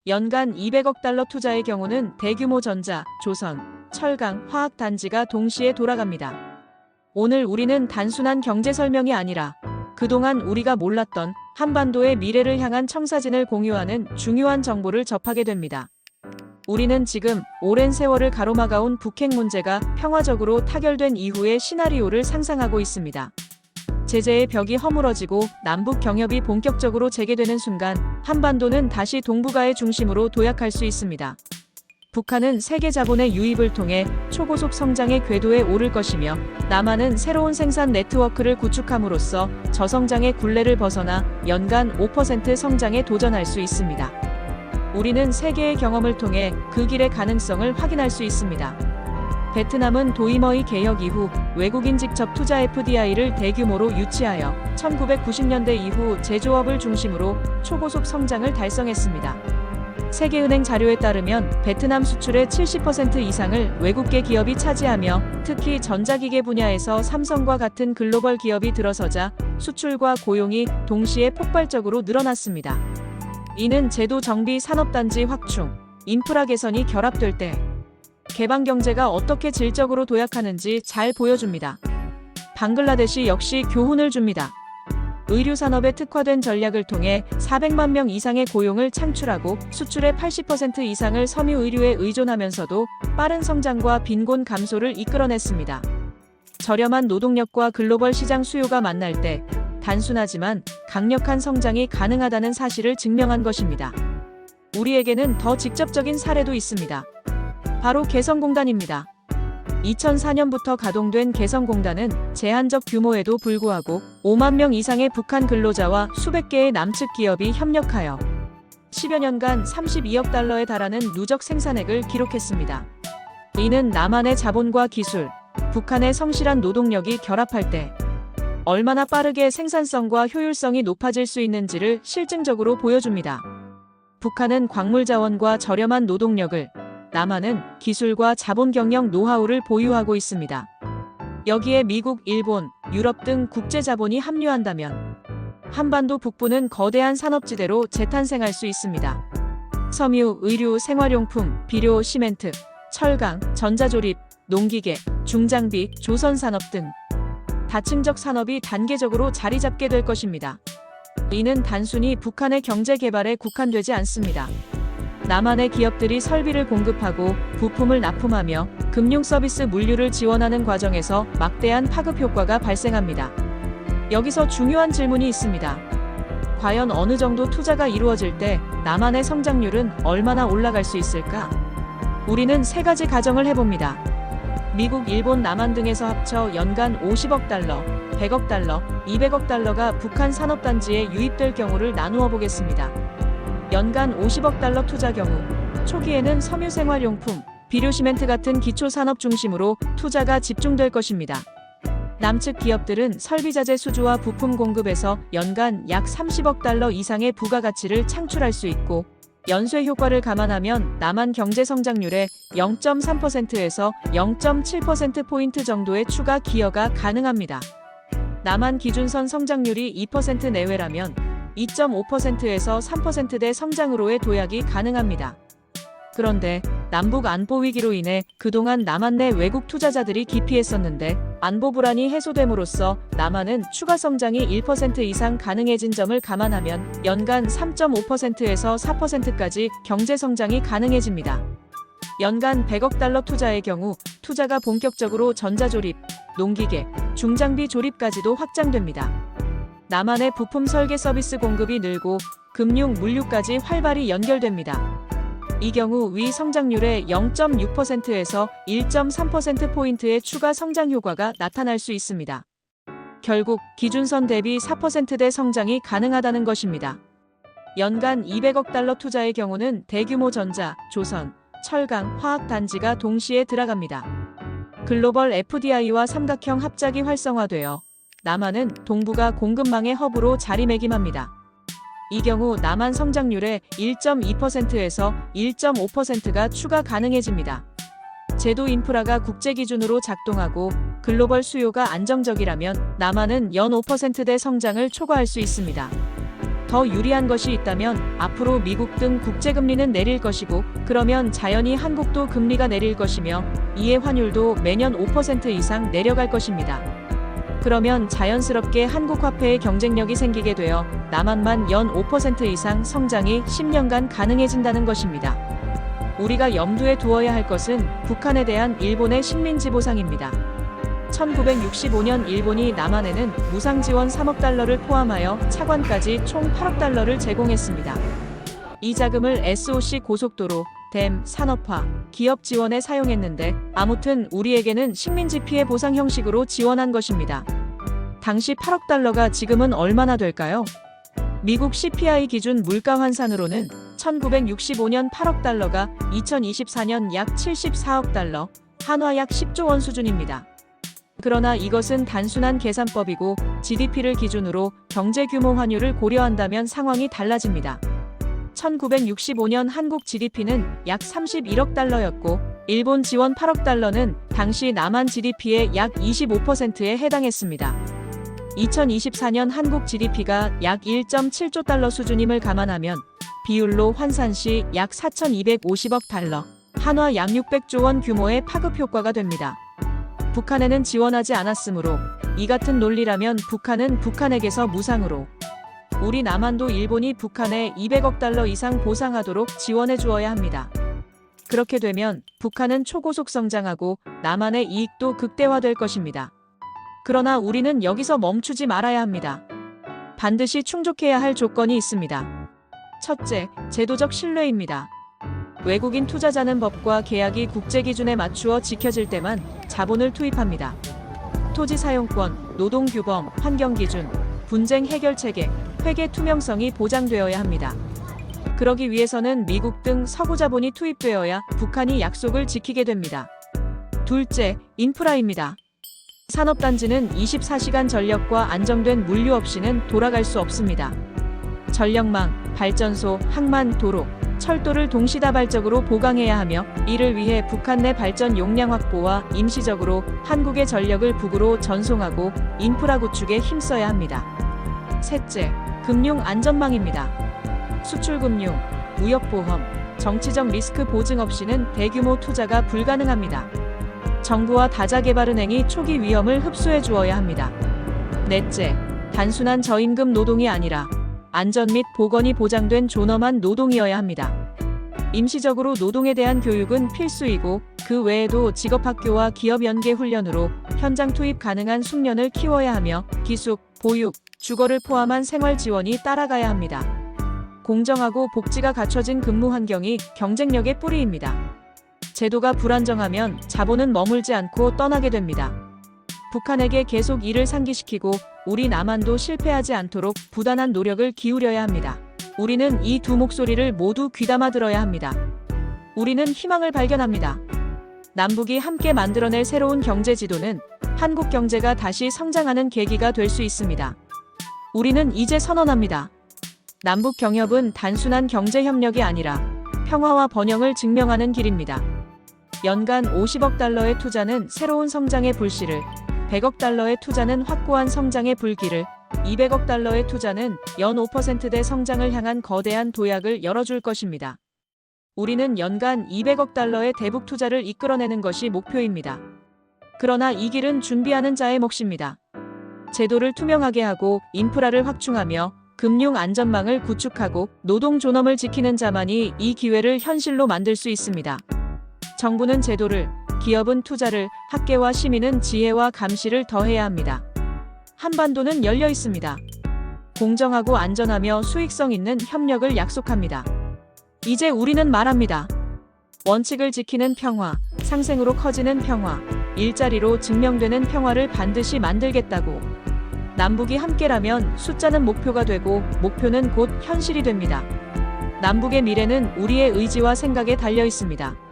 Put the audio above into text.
연간 200억 달러 투자의 경우는 대규모 전자, 조선, 철강, 화학 단지가 동시에 돌아갑니다. 오늘 우리는 단순한 경제 설명이 아니라 그동안 우리가 몰랐던 한반도의 미래를 향한 청사진을 공유하는 중요한 정보를 접하게 됩니다. 우리는 지금 오랜 세월을 가로막아온 북핵 문제가 평화적으로 타결된 이후의 시나리오를 상상하고 있습니다. 제재의 벽이 허물어지고 남북 경협이 본격적으로 재개되는 순간 한반도는 다시 동북아의 중심으로 도약할 수 있습니다. 북한은 세계 자본의 유입을 통해 초고속 성장의 궤도에 오를 것이며 남한은 새로운 생산 네트워크를 구축함으로써 저성장의 굴레를 벗어나 연간 5% 성장에 도전할 수 있습니다. 우리는 세계의 경험을 통해 그 길의 가능성을 확인할 수 있습니다. 베트남은 도이머이 개혁 이후 외국인 직접 투자 FDI를 대규모로 유치하여 1990년대 이후 제조업을 중심으로 초고속 성장을 달성했습니다. 세계은행 자료에 따르면 베트남 수출의 70% 이상을 외국계 기업이 차지하며 특히 전자기계 분야에서 삼성과 같은 글로벌 기업이 들어서자 수출과 고용이 동시에 폭발적으로 늘어났습니다. 이는 제도 정비, 산업단지 확충, 인프라 개선이 결합될 때 개방 경제가 어떻게 질적으로 도약하는지 잘 보여줍니다. 방글라데시 역시 교훈을 줍니다. 의류 산업에 특화된 전략을 통해 400만 명 이상의 고용을 창출하고 수출의 80% 이상을 섬유 의류에 의존하면서도 빠른 성장과 빈곤 감소를 이끌어냈습니다. 저렴한 노동력과 글로벌 시장 수요가 만날 때 단순하지만 강력한 성장이 가능하다는 사실을 증명한 것입니다. 우리에게는 더 직접적인 사례도 있습니다. 바로 개성공단입니다. 2004년부터 가동된 개성공단은 제한적 규모에도 불구하고 5만 명 이상의 북한 근로자와 수백 개의 남측 기업이 협력하여 10여 년간 32억 달러에 달하는 누적 생산액을 기록했습니다. 이는 남한의 자본과 기술, 북한의 성실한 노동력이 결합할 때 얼마나 빠르게 생산성과 효율성이 높아질 수 있는지를 실증적으로 보여줍니다. 북한은 광물 자원과 저렴한 노동력을, 남한은 기술과 자본 경영 노하우를 보유하고 있습니다. 여기에 미국, 일본, 유럽 등 국제 자본이 합류한다면 한반도 북부는 거대한 산업지대로 재탄생할 수 있습니다. 섬유, 의류, 생활용품, 비료, 시멘트, 철강, 전자조립, 농기계, 중장비, 조선산업 등 다층적 산업이 단계적으로 자리 잡게 될 것입니다. 이는 단순히 북한의 경제 개발에 국한되지 않습니다. 남한의 기업들이 설비를 공급하고 부품을 납품하며 금융 서비스 물류를 지원하는 과정에서 막대한 파급 효과가 발생합니다. 여기서 중요한 질문이 있습니다. 과연 어느 정도 투자가 이루어질 때 남한의 성장률은 얼마나 올라갈 수 있을까? 우리는 세 가지 가정을 해봅니다. 미국, 일본, 남한 등에서 합쳐 연간 50억 달러, 100억 달러, 200억 달러가 북한 산업단지에 유입될 경우를 나누어 보겠습니다. 연간 50억 달러 투자 경우, 초기에는 섬유 생활용품, 비료 시멘트 같은 기초산업 중심으로 투자가 집중될 것입니다. 남측 기업들은 설비자재 수주와 부품 공급에서 연간 약 30억 달러 이상의 부가가치를 창출할 수 있고, 연쇄 효과를 감안하면 남한 경제 성장률의 0.3%에서 0.7%포인트 정도의 추가 기여가 가능합니다. 남한 기준선 성장률이 2% 내외라면 2.5%에서 3%대 성장으로의 도약이 가능합니다. 그런데 남북 안보 위기로 인해 그동안 남한 내 외국 투자자들이 기피했었는데 안보 불안이 해소됨으로써 남한은 추가 성장이 1% 이상 가능해진 점을 감안하면 연간 3.5%에서 4%까지 경제 성장이 가능해집니다. 연간 100억 달러 투자의 경우 투자가 본격적으로 전자조립, 농기계, 중장비 조립까지도 확장됩니다. 남한의 부품 설계 서비스 공급이 늘고 금융, 물류까지 활발히 연결됩니다. 이 경우 위 성장률의 0.6%에서 1.3%포인트의 추가 성장 효과가 나타날 수 있습니다. 결국 기준선 대비 4%대 성장이 가능하다는 것입니다. 연간 200억 달러 투자의 경우는 대규모 전자, 조선, 철강, 화학 단지가 동시에 들어갑니다. 글로벌 FDI와 삼각형 합작이 활성화되어 남한은 동북아 공급망의 허브로 자리매김합니다. 이 경우 남한 성장률의 1.2%에서 1.5%가 추가 가능해집니다. 제도 인프라가 국제 기준으로 작동하고 글로벌 수요가 안정적이라면 남한은 연 5%대 성장을 초과할 수 있습니다. 더 유리한 것이 있다면 앞으로 미국 등 국제금리는 내릴 것이고, 그러면 자연히 한국도 금리가 내릴 것이며 이에 환율도 매년 5% 이상 내려갈 것입니다. 그러면 자연스럽게 한국 화폐의 경쟁력이 생기게 되어 남한만 연 5% 이상 성장이 10년간 가능해진다는 것입니다. 우리가 염두에 두어야 할 것은 북한에 대한 일본의 식민지 보상입니다. 1965년 일본이 남한에는 무상 지원 3억 달러를 포함하여 차관까지 총 8억 달러를 제공했습니다. 이 자금을 SOC 고속도로, 댐, 산업화, 기업 지원에 사용했는데 아무튼 우리에게는 식민지 피해 보상 형식으로 지원한 것입니다. 당시 8억 달러가 지금은 얼마나 될까요? 미국 CPI 기준 물가 환산으로는 1965년 8억 달러가 2024년 약 74억 달러, 한화 약 10조 원 수준입니다. 그러나 이것은 단순한 계산법이고 GDP를 기준으로 경제 규모 환율을 고려한다면 상황이 달라집니다. 1965년 한국 GDP는 약 31억 달러였고 일본 지원 8억 달러는 당시 남한 GDP의 약 25%에 해당했습니다. 2024년 한국 GDP가 약 1.7조 달러 수준임을 감안하면 비율로 환산 시 약 4,250억 달러, 한화 약 600조 원 규모의 파급 효과가 됩니다. 북한에는 지원하지 않았으므로 이 같은 논리라면 북한은 북한에게서 무상으로, 우리 남한도 일본이 북한에 200억 달러 이상 보상하도록 지원해 주어야 합니다. 그렇게 되면 북한은 초고속 성장하고 남한의 이익도 극대화될 것입니다. 그러나 우리는 여기서 멈추지 말아야 합니다. 반드시 충족해야 할 조건이 있습니다. 첫째, 제도적 신뢰입니다. 외국인 투자자는 법과 계약이 국제 기준에 맞추어 지켜질 때만 자본을 투입합니다. 토지 사용권, 노동 규범, 환경 기준, 분쟁 해결 체계, 회계 투명성이 보장되어야 합니다. 그러기 위해서는 미국 등 서구 자본이 투입되어야 북한이 약속을 지키게 됩니다. 둘째, 인프라입니다. 산업단지는 24시간 전력과 안정된 물류 없이는 돌아갈 수 없습니다. 전력망, 발전소, 항만, 도로, 철도를 동시다발적으로 보강해야 하며 이를 위해 북한 내 발전 용량 확보와 임시적으로 한국의 전력을 북으로 전송하고 인프라 구축에 힘써야 합니다. 셋째, 금융 안전망입니다. 수출금융, 무역보험, 정치적 리스크 보증 없이는 대규모 투자가 불가능합니다. 정부와 다자개발은행이 초기 위험을 흡수해 주어야 합니다. 넷째, 단순한 저임금 노동이 아니라 안전 및 보건이 보장된 존엄한 노동이어야 합니다. 임시적으로 노동에 대한 교육은 필수이고 그 외에도 직업학교와 기업 연계 훈련으로 현장 투입 가능한 숙련을 키워야 하며 기숙, 보육, 주거를 포함한 생활 지원이 따라가야 합니다. 공정하고 복지가 갖춰진 근무 환경이 경쟁력의 뿌리입니다. 제도가 불안정하면 자본은 머물지 않고 떠나게 됩니다. 북한에게 계속 이를 상기시키고 우리 남한도 실패하지 않도록 부단한 노력을 기울여야 합니다. 우리는 이 두 목소리를 모두 귀담아 들어야 합니다. 우리는 희망을 발견합니다. 남북이 함께 만들어낼 새로운 경제 지도는 한국 경제가 다시 성장하는 계기가 될 수 있습니다. 우리는 이제 선언합니다. 남북 경협은 단순한 경제 협력이 아니라 평화와 번영을 증명하는 길입니다. 연간 50억 달러의 투자는 새로운 성장의 불씨를, 100억 달러의 투자는 확고한 성장의 불길을, 200억 달러의 투자는 연 5%대 성장을 향한 거대한 도약을 열어줄 것입니다. 우리는 연간 200억 달러의 대북 투자를 이끌어내는 것이 목표입니다. 그러나 이 길은 준비하는 자의 몫입니다. 제도를 투명하게 하고 인프라를 확충하며 금융 안전망을 구축하고 노동 존엄을 지키는 자만이 이 기회를 현실로 만들 수 있습니다. 정부는 제도를, 기업은 투자를, 학계와 시민은 지혜와 감시를 더해야 합니다. 한반도는 열려 있습니다. 공정하고 안전하며 수익성 있는 협력을 약속합니다. 이제 우리는 말합니다. 원칙을 지키는 평화, 상생으로 커지는 평화, 일자리로 증명되는 평화를 반드시 만들겠다고. 남북이 함께라면 숫자는 목표가 되고 목표는 곧 현실이 됩니다. 남북의 미래는 우리의 의지와 생각에 달려 있습니다.